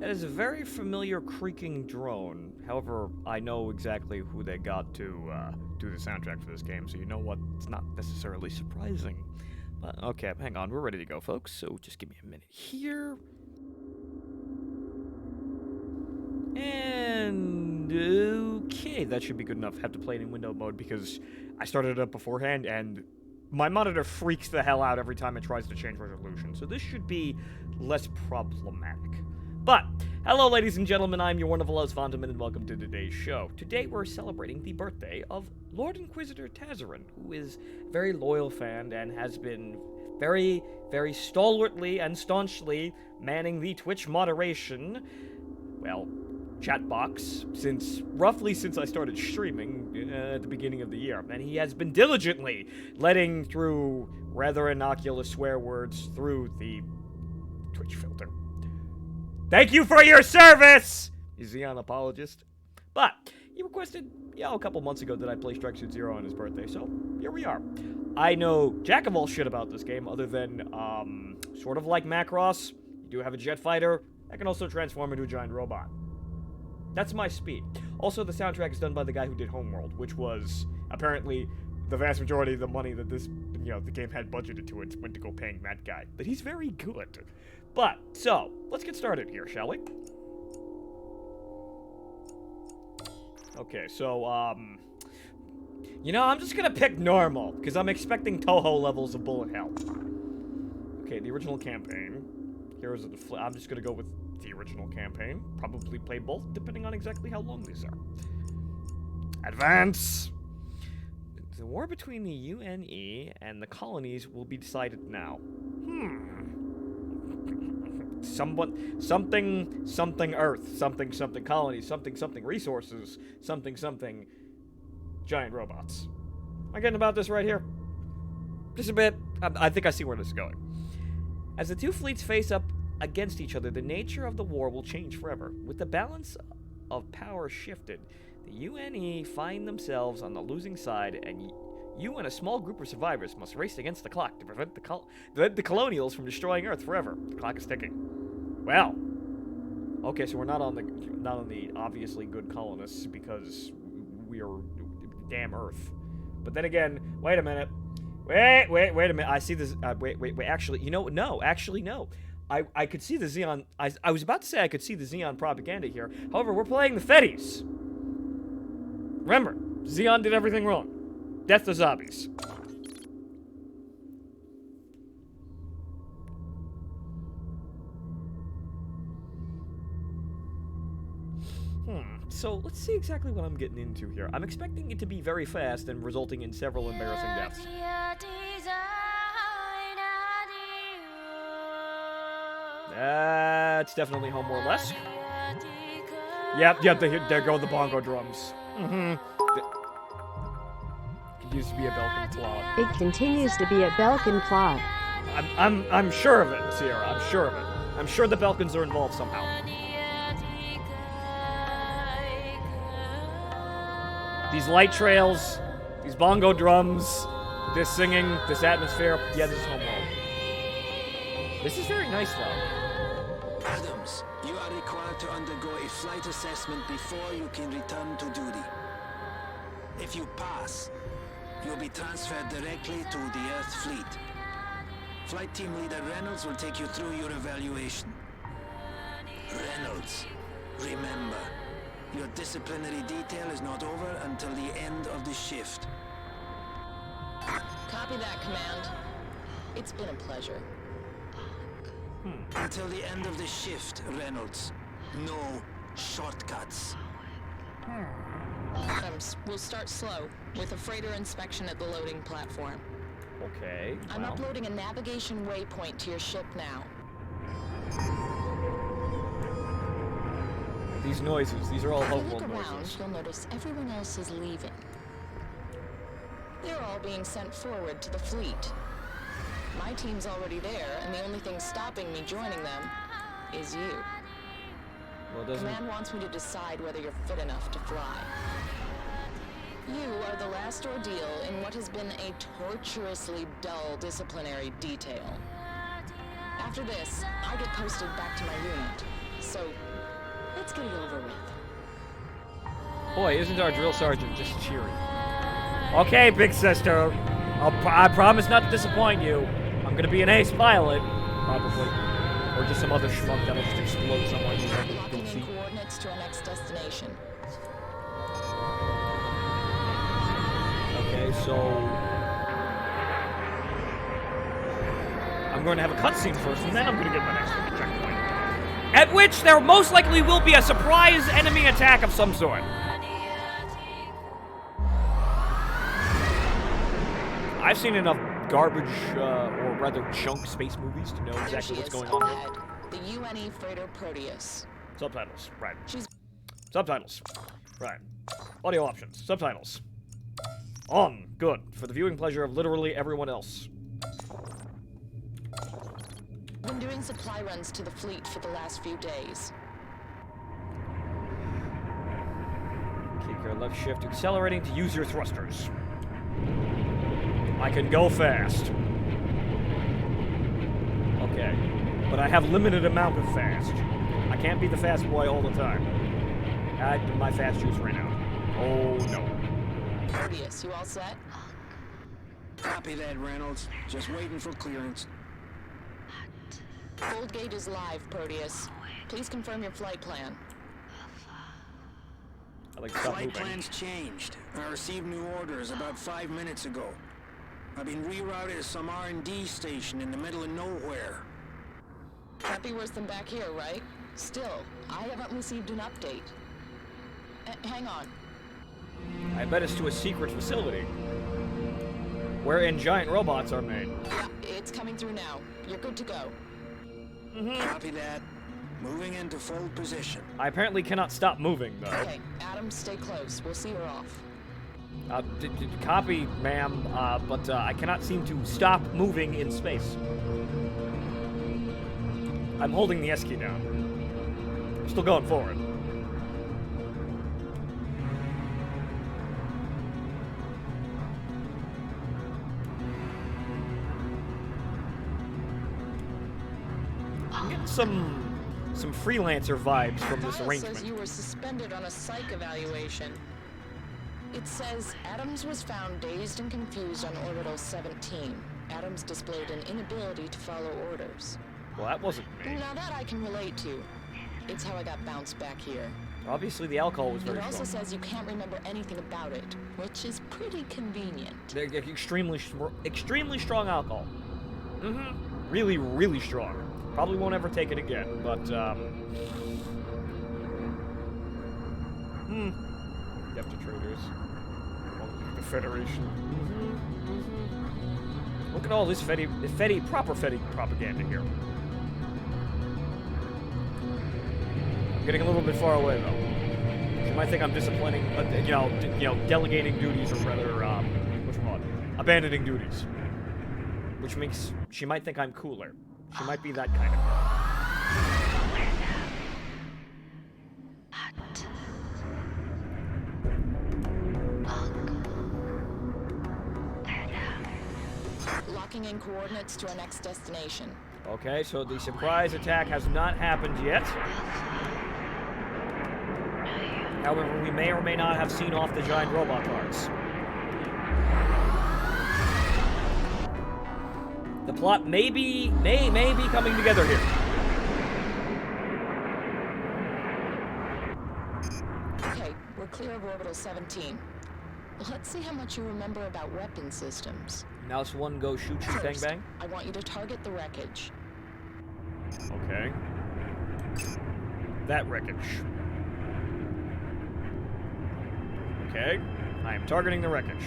That is a very familiar creaking drone. However, I know exactly who they got to do the soundtrack for this game, so you know what? It's not necessarily surprising. But okay, hang on, we're ready to go, folks. So just give me a minute here. And okay, that should be good enough. Have to play it in window mode because I started it up beforehand and my monitor freaks the hell out every time it tries to change resolution. So this should be less problematic. But, hello ladies and gentlemen, I'm your wonderful host, Vondaman, and welcome to today's show. Today we're celebrating the birthday of Lord Inquisitor Tazarin, who is a very loyal fan and has been very, very stalwartly and staunchly manning the Twitch moderation, well, chat box, roughly since I started streaming at the beginning of the year. And he has been diligently letting through rather innocuous swear words through the Twitch filter. Thank you for your service! He's the apologist. But he requested, a couple months ago that I play Strike Suit Zero on his birthday, so here we are. I know jack of all shit about this game, other than, sort of like Macross, you do have a jet fighter that can also transform into a giant robot. That's my speed. Also, the soundtrack is done by the guy who did Homeworld, which was apparently the vast majority of the money that this, the game had budgeted to it went to go paying that guy. But he's very good. But, so, let's get started here, shall we? Okay, so, I'm just gonna pick normal, because I'm expecting Toho levels of bullet hell. Okay, the original campaign. Here's I'm just gonna go with the original campaign. Probably play both, depending on exactly how long these are. Advance! The war between the UNE and the colonies will be decided now. Something Earth, something colonies, something resources, something giant robots. Am I getting about this right here? Just a bit. I think I see where this is going. As the two fleets face up against each other, the nature of the war will change forever. With the balance of power shifted, the UNE find themselves on the losing side, and you and a small group of survivors must race against the clock to prevent the colonials from destroying Earth forever. The clock is ticking. Well, okay, so we're not on the obviously good colonists because we are damn Earth. But then again, wait a minute. Wait a minute. I see this. Wait. Actually, no. I could see the Xeon. I was about to say I could see the Xeon propaganda here. However, we're playing the Fetties. Remember, Xeon did everything wrong. Death to zombies. So let's see exactly what I'm getting into here. I'm expecting it to be very fast and resulting in several embarrassing deaths. That's definitely Homeworld-esque. Yep, there go the bongo drums. Continues to be a Belkin flaw. It continues to be a Belkin flaw. I'm sure of it, Sierra. I'm sure of it. I'm sure the Belkins are involved somehow. These light trails, these bongo drums, this singing, this atmosphere. Yeah, this is Homeworld. This is very nice, though. Adams, you are required to undergo a flight assessment before you can return to duty. If you pass, you'll be transferred directly to the Earth Fleet. Flight Team Leader Reynolds will take you through your evaluation. Reynolds, remember, your disciplinary detail is not over until the end of the shift. Copy that, Command. It's been a pleasure. Until the end of the shift, Reynolds. No shortcuts. Adams, we'll start slow, with a freighter inspection at the loading platform. Okay, I'm uploading a navigation waypoint to your ship now. These noises, these are all If you Homeworld look around, noises. you'll notice everyone else is leaving. They're all being sent forward to the fleet. My team's already there, and the only thing stopping me joining them is you. Well, Command wants me to decide whether you're fit enough to fly. You are the last ordeal in what has been a torturously dull disciplinary detail. After this, I get posted back to my unit. So Let's get it over with. Boy, isn't our drill sergeant just cheery? Okay, big sister. I promise not to disappoint you. I'm gonna be an ace pilot, probably. Or just some other schmuck that'll just explode somewhere. Locking in coordinates to our next destination. Okay, so... I'm going to have a cutscene first, and then I'm going to get my next checkpoint. At which there most likely will be a surprise enemy attack of some sort. I've seen enough garbage, or rather junk space movies to know exactly what's going on ahead. The UNE freighter Proteus. Subtitles, right. She's... Subtitles, right. Audio options, subtitles. On, good, for the viewing pleasure of literally everyone else. Been doing supply runs to the fleet for the last few days. Keep your left shift accelerating to use your thrusters. I can go fast. Okay, but I have limited amount of fast. I can't be the fast boy all the time. My fast juice ran out. Oh no. Proteus, you all set? Copy that, Reynolds. Just waiting for clearance. Gold gauge is live, Proteus. Please confirm your flight plan. I like to stop Flight moving. plans changed. I received new orders about 5 minutes ago. I've been rerouted to some R&D station in the middle of nowhere. Can't be worse than back here, right? Still, I haven't received an update. Hang on. I bet it's to a secret facility. Wherein giant robots are made. Yeah, it's coming through now. You're good to go. Copy that. Moving into full position. I apparently cannot stop moving, though. Okay, Adam, stay close. We'll see her off. Copy, ma'am, but I cannot seem to stop moving in space. I'm holding the S key down. I'm still going forward. I'm getting some freelancer vibes from this File arrangement. says you were suspended on a psych evaluation. It says Adams was found dazed and confused on orbital 17. Adams displayed an inability to follow orders. Well, that wasn't me. Now that I can relate to. It's how I got bounced back here. Obviously, the alcohol was very It also strong. says you can't remember anything about it, which is pretty convenient. They're extremely strong alcohol. Really, really strong. Probably won't ever take it again, but, Depth traders. The Federation. Look at all this proper Fetty propaganda here. I'm getting a little bit far away, though. She might think I'm disciplining, delegating duties, or rather, whatchamacallit, abandoning duties. Which makes, she might think I'm cooler. She might be that kind of girl. Locking in coordinates to our next destination. Okay, so the surprise attack has not happened yet. However, we may or may not have seen off the giant robot parts. The plot may be coming together here. Okay, we're clear of orbital 17. Let's see how much you remember about weapon systems. Now it's one go shoot, shoot, bang, First, bang. I want you to target the wreckage. Okay. That wreckage. Okay. I am targeting the wreckage.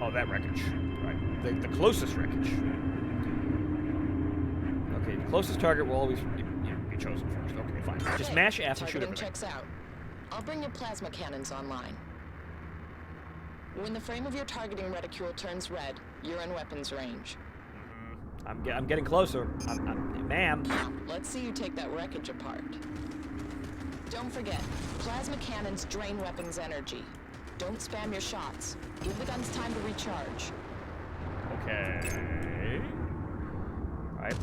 Oh, that wreckage. Right. The closest wreckage. Okay, the closest target will always be chosen first. Okay, fine. Just Okay, mash F and shoot targeting everything. checks out. I'll bring your plasma cannons online. When the frame of your targeting reticule turns red, you're in weapons range. I'm getting closer. Ma'am. Now, let's see you take that wreckage apart. Don't forget, plasma cannons drain weapons energy. Don't spam your shots. Give the guns time to recharge. Okay. Right.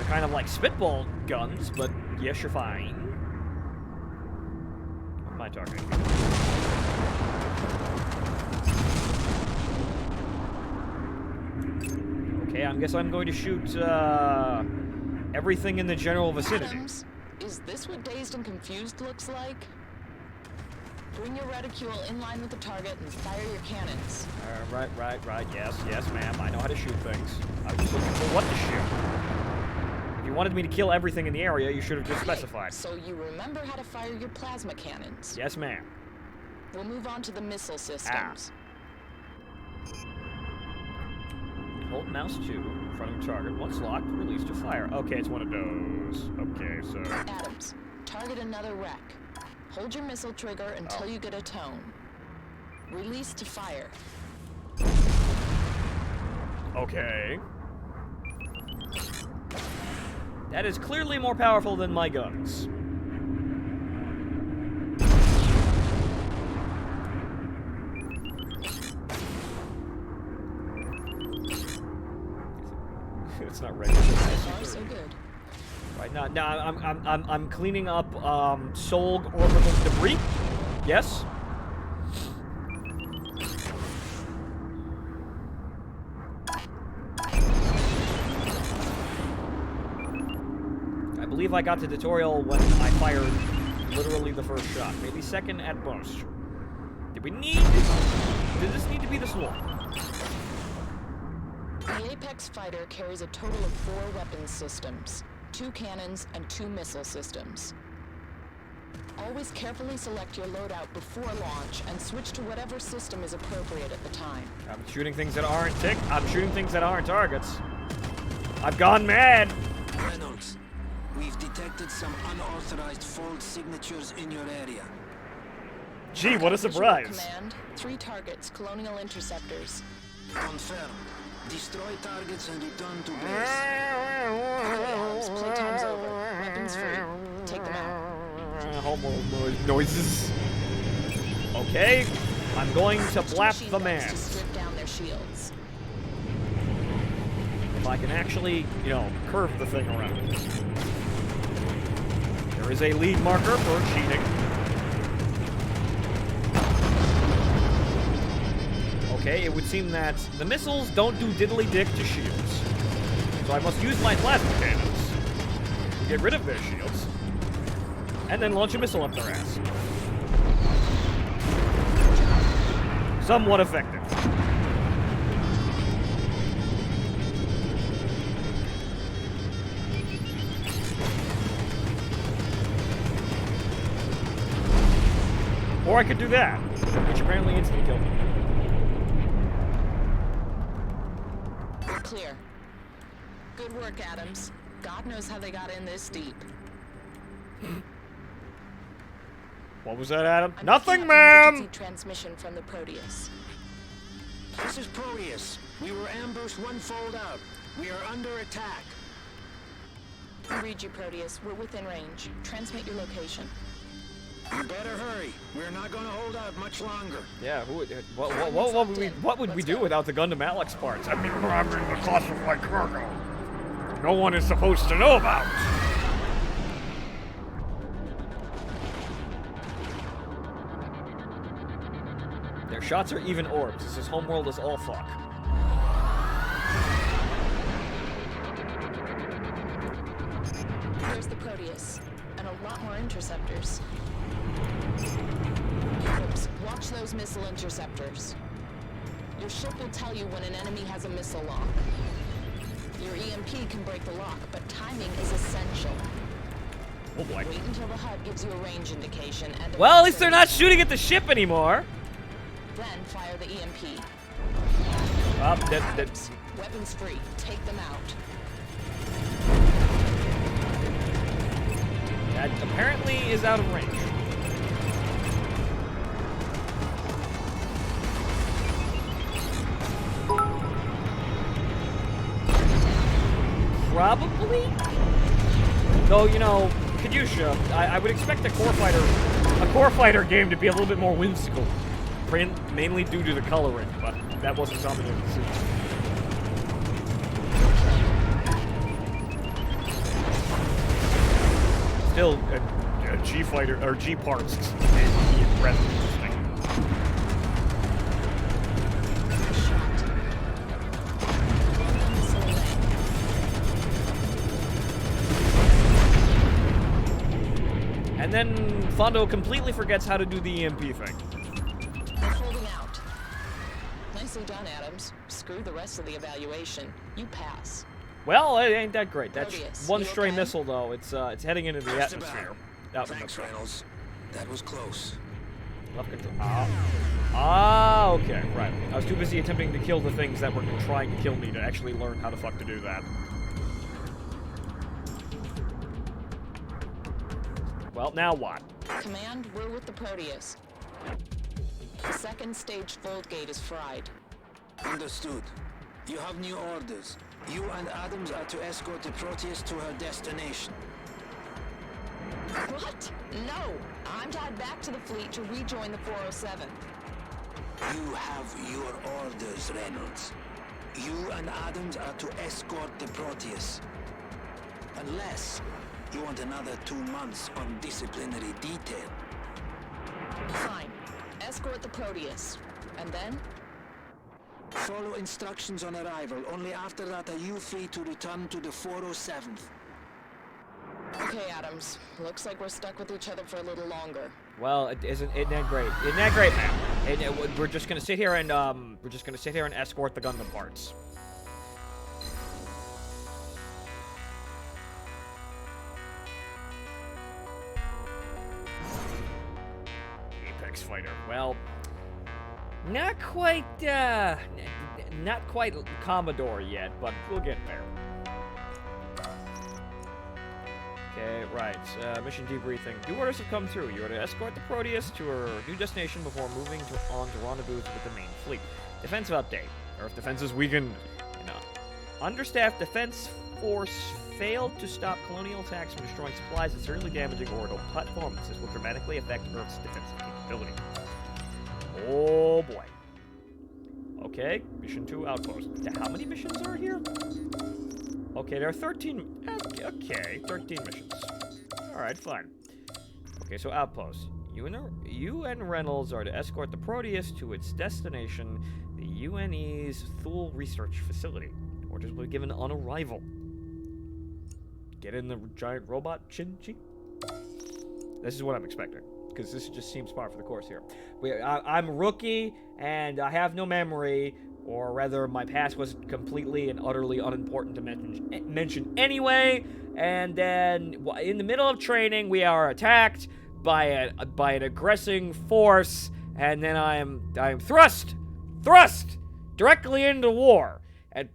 kind of like spitball guns, but yes, you're fine. What am I targeting? Okay, I guess I'm going to shoot everything in the general vicinity. Adams, is this what Dazed and Confused looks like? Bring your reticule in line with the target and fire your cannons. Right. Yes, ma'am. I know how to shoot things. I was just looking for what to shoot. If you wanted me to kill everything in the area, you should have just specified. So you remember how to fire your plasma cannons. Yes, ma'am. We'll move on to the missile systems. Hold mouse 2 in front of target. Once locked, release to fire. Okay, it's one of those. Okay, so... Adams, target another wreck. Hold your missile trigger until you get a tone. Release to fire. Okay. That is clearly more powerful than my guns. It's not ready. So far, so good. Right now, I'm cleaning up Solg orbital debris. Yes. I believe I got the tutorial when I fired literally the first shot, maybe second at most. Did this need to be this long? The Apex fighter carries a total of 4 weapons systems, 2 cannons and 2 missile systems. Always carefully select your loadout before launch and switch to whatever system is appropriate at the time. I'm shooting things that aren't I'm shooting things that aren't targets. I've gone mad. Reynolds, we've detected some unauthorized fault signatures in your area. Gee, what a surprise. Command, 3 targets, colonial interceptors. Confirmed. Destroy targets and return to base. Adams, playtime's over. Weapons free. Take them out. Homeworld noises. Okay, I'm going to blap the man. To strip down their shields. If I can actually, you know, curve the thing around. There is a lead marker for cheating. Okay, it would seem that the missiles don't do diddly-dick to shields. So I must use my plasma cannons to get rid of their shields, and then launch a missile up their ass. Somewhat effective. Or I could do that, which apparently instantly killed me. We're clear. Good work, Adams. God knows how they got in this deep. What was that, Adam? I'm Nothing, picking up an ma'am! emergency transmission from the Proteus. This is Proteus. We were ambushed one fold out. We are under attack. I read you, Proteus. We're within range. Transmit your location. You better hurry. We're not going to hold out much longer. Yeah, what would we do without the Gundam Alex parts? I mean, I'm in the classified cargo. No one is supposed to know about. Their shots are even orbs. This homeworld is all fuck. There's the Proteus, and a lot more interceptors. Adams, watch those missile interceptors. Your ship will tell you when an enemy has a missile lock. Your EMP can break the lock, but timing is essential. Oh boy. Wait until the HUD gives you a range indication and... Well, at least they're not shooting at the ship anymore. Then fire the EMP. That's... Weapons free. Take them out. That apparently is out of range. Probably? Though, you know, Kadyusha, I would expect a core fighter game to be a little bit more whimsical. Mainly due to the coloring, but that wasn't something in the suit. still, G fighter, or G parts, is rather interesting. And then Fondo completely forgets how to do the EMP thing. We're holding out. Nicely done, Adams. Screw the rest of the evaluation. You pass. Well, it ain't that great. That's Proteus, one you stray okay? missile, though. It's heading into the Just atmosphere. about. Thanks, Reynolds. That was close. Left control. Ah, okay, right. I was too busy attempting to kill the things that were trying to kill me to actually learn how the fuck to do that. Well, now what? Command, we're with the Proteus. The second stage fold gate is fried. Understood. You have new orders. You and Adams are to escort the Proteus to her destination. What? No! I'm tied back to the fleet to rejoin the 407. You have your orders, Reynolds. You and Adams are to escort the Proteus. Unless you want another 2 months on disciplinary detail. Fine. Escort the Proteus. And then? Follow instructions on arrival. Only after that are you free to return to the 407th. Okay, Adams. Looks like we're stuck with each other for a little longer. Well, isn't that great? Isn't that great, man? We're just gonna sit here and escort the Gundam parts. Apex fighter. Well, not quite Commodore yet, but we'll get there. Okay, right. Mission debriefing. New orders have come through. You are to escort the Proteus to her new destination before moving on to rendezvous with the main fleet. Defensive update. Earth defense is weakened. An understaffed defense force failed to stop colonial attacks from destroying supplies and severely damaging orbital platforms. This will dramatically affect Earth's defensive capability. Oh boy. Okay, mission 2 outpost. How many missions are here? Okay, there are 13. Okay, 13 missions. Alright, fine. Okay, so outpost. You and Reynolds are to escort the Proteus to its destination, the UNE's Thule Research Facility. Orders will be given on arrival. Get in the giant robot, Shinji? This is what I'm expecting, because this just seems par for the course here. I'm a rookie, and I have no memory, or rather, my past was completely and utterly unimportant to mention anyway. And then, in the middle of training, we are attacked by an aggressing force, and then I am thrust directly into war. And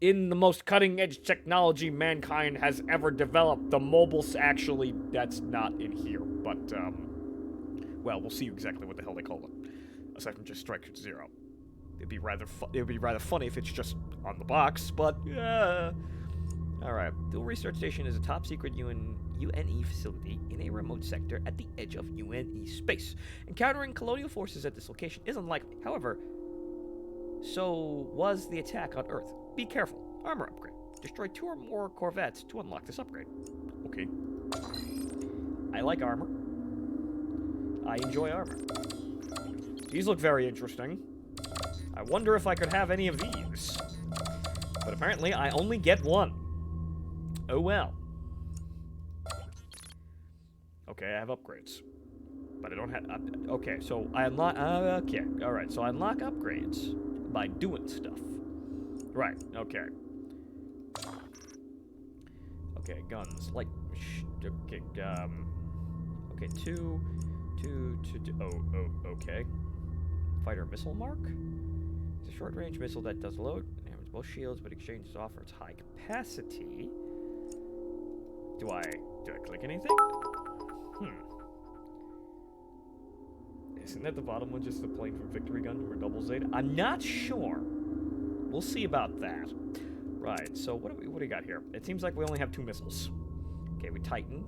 in the most cutting-edge technology mankind has ever developed, the mobiles actually, that's not in here, but well, we'll see exactly what the hell they call it, aside from just Strike Zero. It'd be rather funny if it's just on the box, but yeah. All right, the research station is a top-secret UNE facility in a remote sector at the edge of UNE space. Encountering colonial forces at this location is unlikely. However, so was the attack on Earth. Be careful. Armor upgrade. Destroy 2 or more corvettes to unlock this upgrade. Okay. I like armor. I enjoy armor. These look very interesting. I wonder if I could have any of these. But apparently, I only get one. Oh well. Okay, I have upgrades. But I don't have... okay, so I unlock... okay, alright. So I unlock upgrades by doing stuff. Right, okay. Okay, guns. Like... okay, okay, two... Oh, okay. Fighter missile mark? It's a short-range missile that does load, damages both shields, but exchanges offer its high capacity. Do I click anything? Isn't that the bottom one just the plane from Victory Gundam or Double Zeta? I'm not sure. We'll see about that. Right, so what do we got here? It seems like we only have 2 missiles. Okay, we Titan.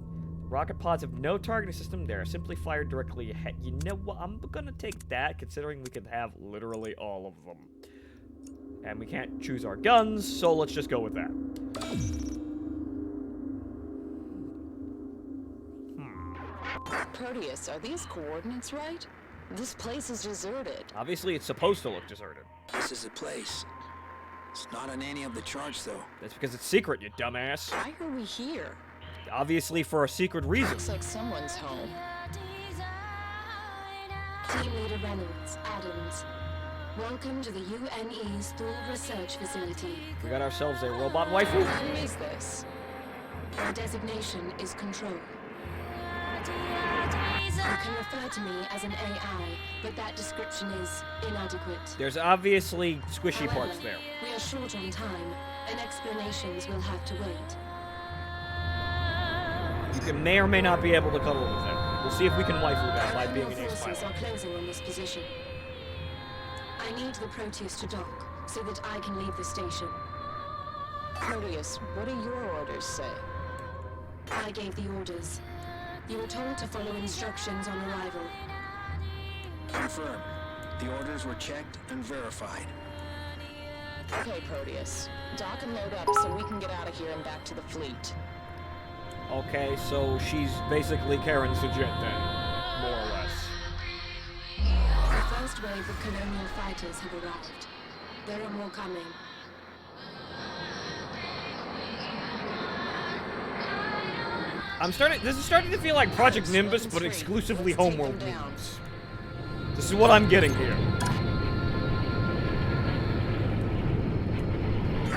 Rocket pods have no targeting system. They're simply fired directly ahead. You know what? I'm gonna take that, considering we could have literally all of them. And we can't choose our guns, so let's just go with that. Proteus, are these coordinates right? This place is deserted. Obviously, it's supposed to look deserted. This is a place. It's not on any of the charts, though. That's because it's secret, you dumbass. Why are we here? Obviously for a secret reason. Looks like someone's home. Team Leader Reynolds, Adams. Welcome to the UNE's Thor Research Facility. We got ourselves a robot waifu. Who is this? My designation is Control. You can refer to me as an AI, but that description is inadequate. There's obviously squishy parts However, there. We are short on time, and explanations will have to wait. You may or may not be able to cuddle with them. We'll see if we can waifu that by being an Colonial ace forces pilot. are closing on this position. I need the Proteus to dock, so that I can leave the station. Proteus, what do your orders say? I gave the orders. You were told to follow instructions on arrival. Confirmed. The orders were checked and verified. Okay, Proteus. Dock and load up so we can get out of here and back to the fleet. Okay, so she's basically Karen's Sajit then, more or less. The first wave of colonial fighters have arrived. There are more coming. This is starting to feel like Project Nimbus, but exclusively Let's take Homeworld them down. memes. This is what I'm getting here.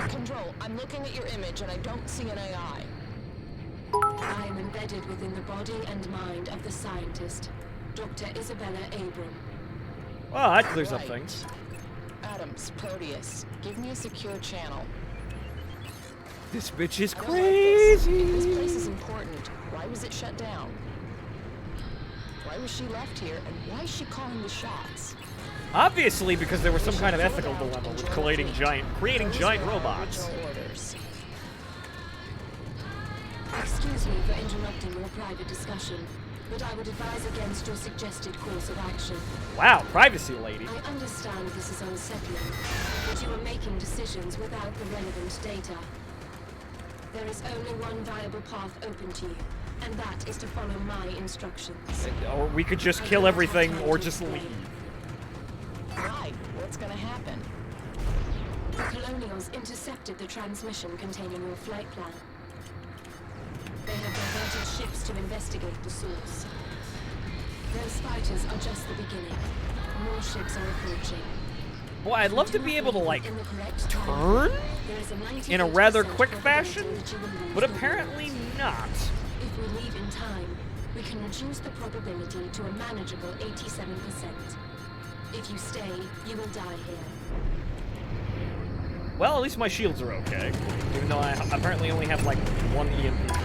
Control, I'm looking at your image and I don't see an AI. I am embedded within the body and mind of the scientist, Dr. Isabella Abram. Well, that clears up Right. things. Adams, Proteus, give me a secure channel. This bitch is I don't like this. crazy. If this place is important, why was it shut down? Why was she left here, and why is she calling the shots? Obviously, because there was some kind of ethical dilemma with creating giant Those robots. were our original orders. Excuse me for interrupting your private discussion, but I would advise against your suggested course of action. Wow, privacy lady. I understand this is unsettling, but you are making decisions without the relevant data. There is only one viable path open to you, and that is to follow my instructions. Or we could just kill everything or just leave. Why? What's gonna happen? The Colonials intercepted the transmission containing your flight plan. They have diverted ships to investigate the source. Those fighters are just the beginning. More ships are approaching. Boy, I'd love to be able to, like, In the correct time, turn there is a in a rather 98% quick probability fashion, that you will lose but the apparently warheads. not. If we leave in time, we can reduce the probability to a manageable 87%. If you stay, you will die here. Well, at least my shields are okay, even though I apparently only have, like, one EMP charge.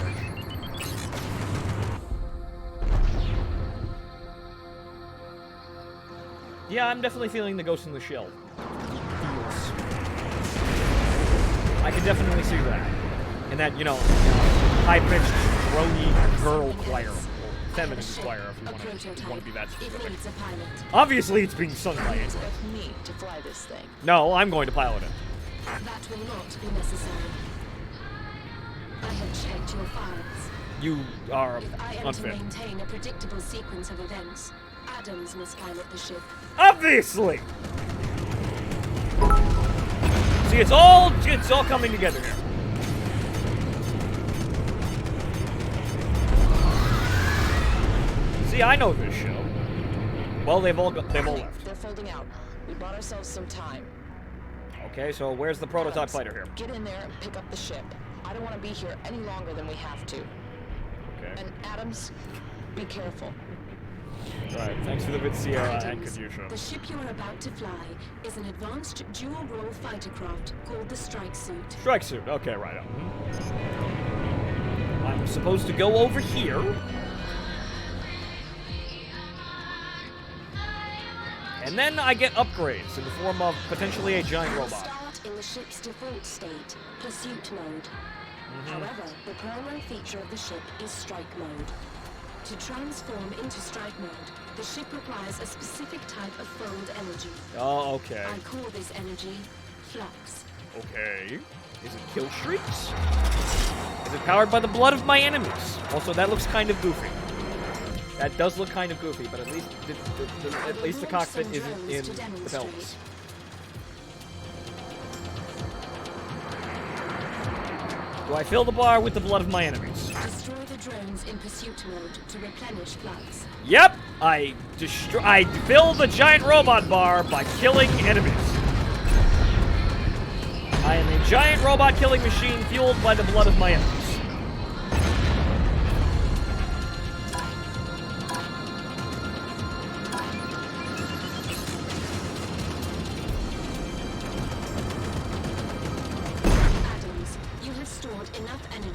Yeah, I'm definitely feeling the ghost in the shell. Feels. I can definitely see that. And that, high-pitched, groany girl choir. Or feminine choir, if you want to be that It specific. needs a pilot. Obviously, it's being sung by it. Expect me to fly this thing. No, I'm going to pilot it. That will not be necessary. I have checked your files. You are If I am to unfit. maintain a predictable sequence of events, Adams must pilot the ship. Obviously! See, it's all coming together here. See, I know this show. Well, they've all left. They're folding out. We bought ourselves some time. Okay, so where's the prototype Adams, fighter here? Get in there and pick up the ship. I don't want to be here any longer than we have to. Okay. And Adams, be careful. Right, thanks for the bit, Sierra and Adams, the Kadyusha. ship you are about to fly is an advanced dual-role fighter craft called the Strike Suit. Strike suit. Okay, right. I'm supposed to go over here. And then I get upgrades in the form of potentially a giant You'll robot. start in the ship's default state, pursuit mode. However, the primary feature of the ship is strike mode. To transform into strike mode, the ship requires a specific type of fold energy. Oh, okay. I call this energy flux. Okay. Is it kill streaks? Is it powered by the blood of my enemies? Also, that looks kind of goofy. That does look kind of goofy, but at least the cockpit isn't in the belts. Do I fill the bar with the blood of my enemies? Destroy the drones in pursuit mode to replenish flux. Yep, I fill the giant robot bar by killing enemies. I am a giant robot killing machine fueled by the blood of my enemies.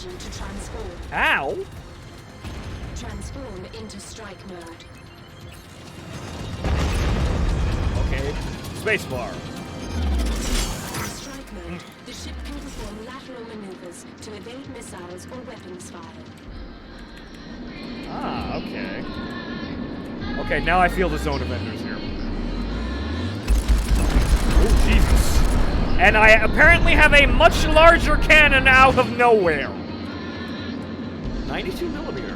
To transform. Ow! Transform into strike mode. Okay, spacebar. In strike mode, the ship can perform lateral maneuvers to evade missiles or weapons fire. Ah, okay. Okay, now I feel the zone of enders here. Oh, Jesus. And I apparently have a much larger cannon out of nowhere. 92 millimeter.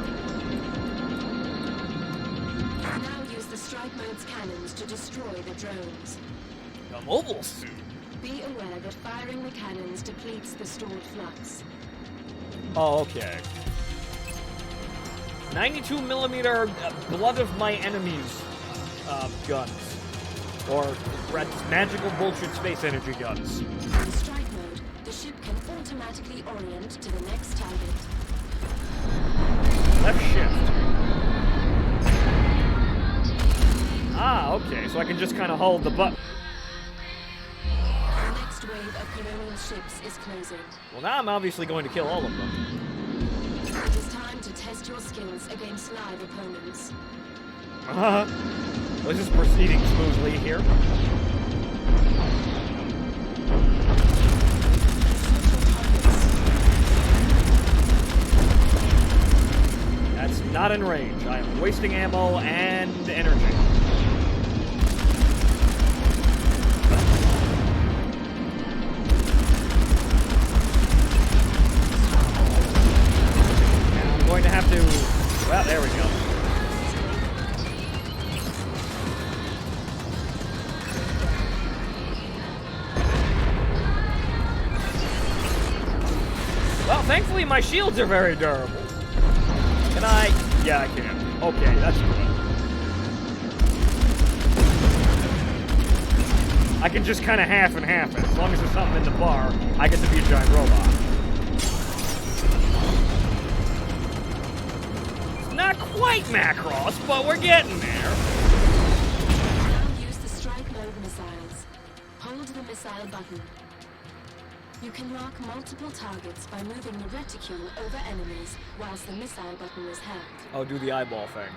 Now use the strike mode's cannons to destroy the drones. A mobile suit. Be aware that firing the cannons depletes the stored flux. Oh, okay. 92 millimeter blood of my enemies guns. Or magical bullshit space energy guns. In strike mode, the ship can automatically orient to the next target. Left shift. Ah, okay, so I can just kind of hold the button. The next wave of colonial ships is closing. Well, now I'm obviously going to kill all of them. It is time to test your skills against live opponents. This is proceeding smoothly here. That's not in range. I am wasting ammo and energy. And I'm going to have to... Well, there we go. Well, thankfully my shields are very durable. Can I? Yeah, I can. Okay, that's good. I can just kind of half and half it. As long as there's something in the bar, I get to be a giant robot. It's not quite Macross, but we're getting there. Now use the strike mode missiles. Hold the missile button. You can lock multiple targets by moving the reticule over enemies whilst the missile button is held. Oh, do the eyeball thing.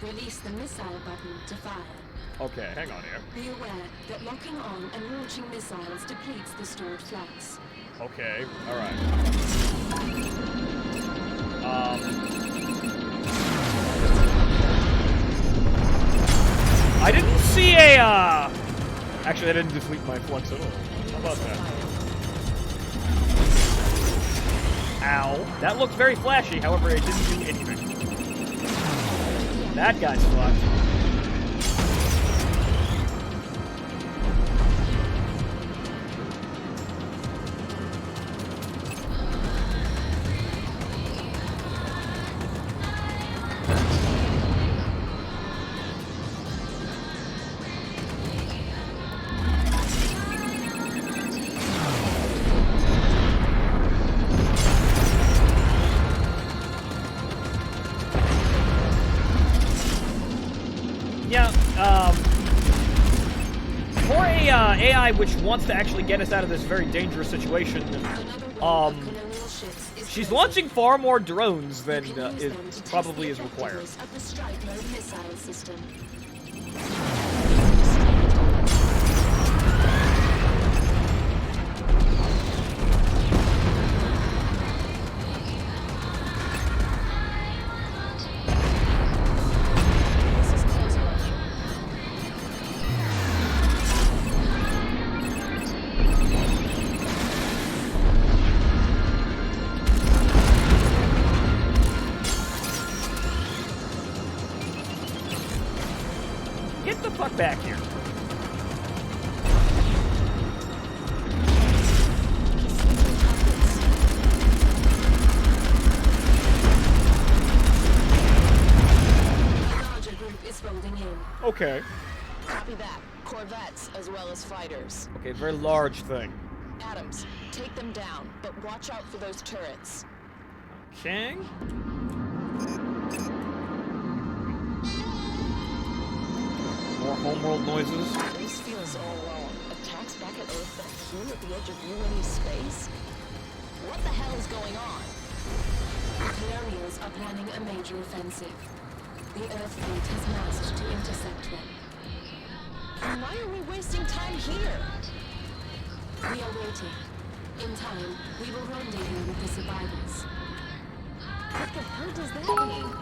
Release the missile button to fire. Okay, hang on here. Be aware that locking on and launching missiles depletes the stored flux. Okay, alright. I didn't see a, Actually, I didn't deplete my flux at all. How about that? Ow. That looked very flashy, however, it didn't do anything. That guy's fucked. For a AI which wants to actually get us out of this very dangerous situation, she's launching far more drones than probably is required. Of the strike mode missile system. Get the fuck back here. A larger group is folding in. Okay. Copy that. Corvettes as well as fighters. Okay, very large thing. Adams, take them down, but watch out for those turrets. Okay. More homeworld noises. This feels all wrong. Attacks back at Earth, but here at the edge of UNE space? What the hell is going on? The Colonials are planning a major offensive. The Earth fleet has massed to intercept them. Why are we wasting time here? We are waiting. In time, we will rendezvous with the survivors. What the hell does that mean?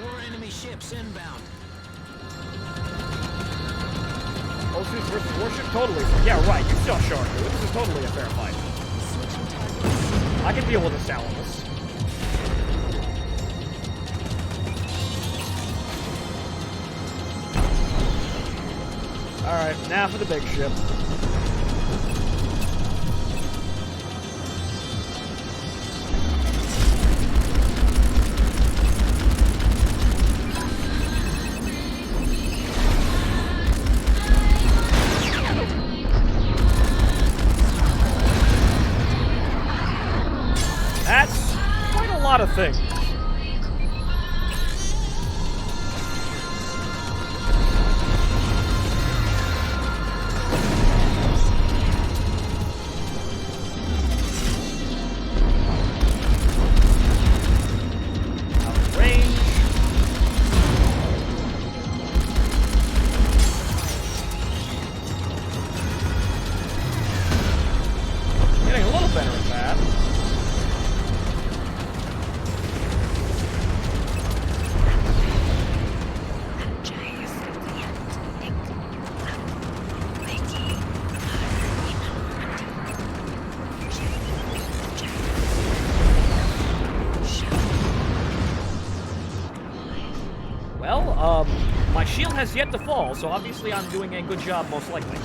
More enemy ships inbound. Oceans versus warship? Totally. Yeah, right. You saw Shark. This is totally a fair fight. Switching targets. I can deal with the Salamis. Alright, now for the big ship. That's quite a lot of things. Out of range. Getting a little better at that. Well, my shield has yet to fall, so obviously I'm doing a good job, most likely.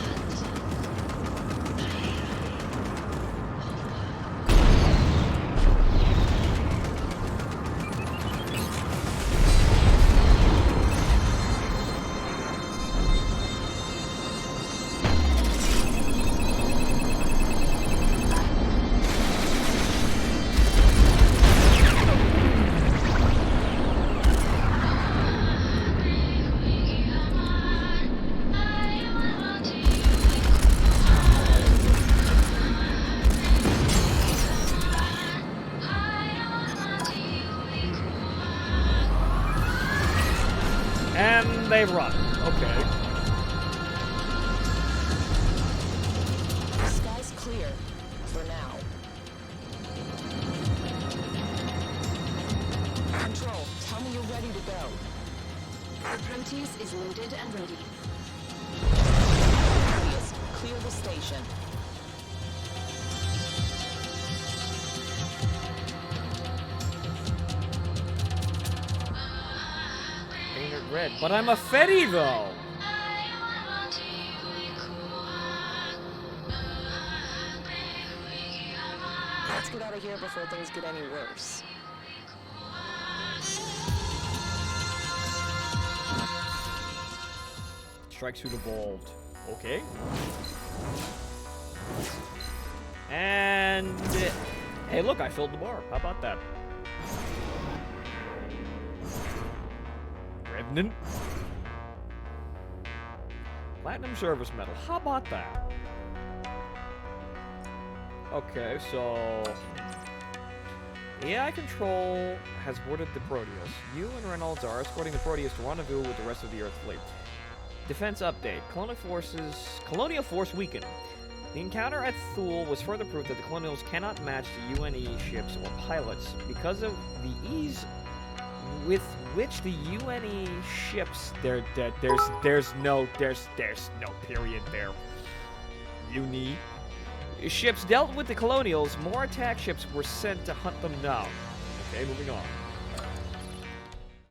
And they run. Okay. The sky's clear. For now. Control, tell me you're ready to go. The Proteus is loaded and ready. Proteus, clear the station. Painted red. But I'm a Fetty, though. Let's get out of here before things get any worse. Strike suit evolved. Okay. And hey, look, I filled the bar. How about that? Remnant. Platinum service medal. How about that? Okay, so AI Control has boarded the Proteus. You and Reynolds are escorting the Proteus to rendezvous with the rest of the Earth fleet. Defense update. Colonial Force weakened. The encounter at Thule was further proof that the Colonials cannot match the UNE ships or pilots because of the ease with which the UNE ships there's no period there. UNE ships dealt with the Colonials. More attack ships were sent to hunt them down. Okay, moving on.